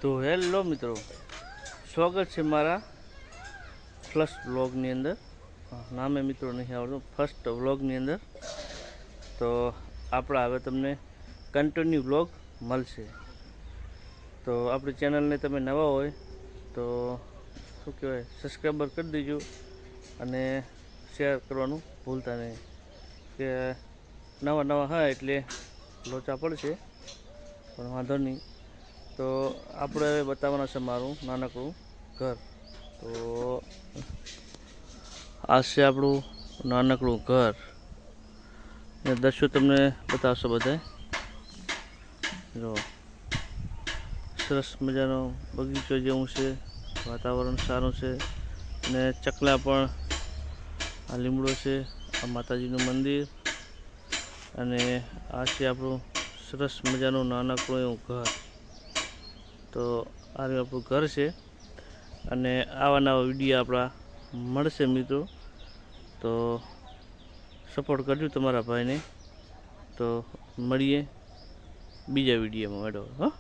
તો હેલો મિત્રો, સ્વાગત છે મારા ફર્સ્ટ વ્લોગની અંદર. નામે મિત્રો નહીં આવડતું, ફર્સ્ટ વ્લોગની અંદર. તો આપણા હવે તમને કન્ટિન્યુ વ્લોગ મળશે. તો આપણી ચેનલને તમે નવા હોય તો શું કહેવાય, સબસ્ક્રાઈબર કરી દેજો અને શેર કરવાનું ભૂલતા નહીં, કે નવા હા એટલે લોચા પડશે, પણ વાંધો નહીં. તો આપણે હવે બતાવવાના છે મારું નાનકડું ઘર. તો આ છે આપણું નાનકડું ઘર. એ દર્શો તમને બતાવશો બધાય. જો સરસ મજાનો બગીચો જેવું છે, વાતાવરણ સારું છે, અને ચકલા પણ, આ લીમડો છે, આ માતાજીનું મંદિર, અને આ છે આપણું સરસ મજાનું નાનકડું એવું ઘર. તો આ આપણું ઘર છે, અને આવા નવા વિડીયો આપણા મળશે મિત્રો. તો સપોર્ટ કરજો તમારા ભાઈને. તો મળીએ બીજા વિડીયોમાં. મેડમ હા.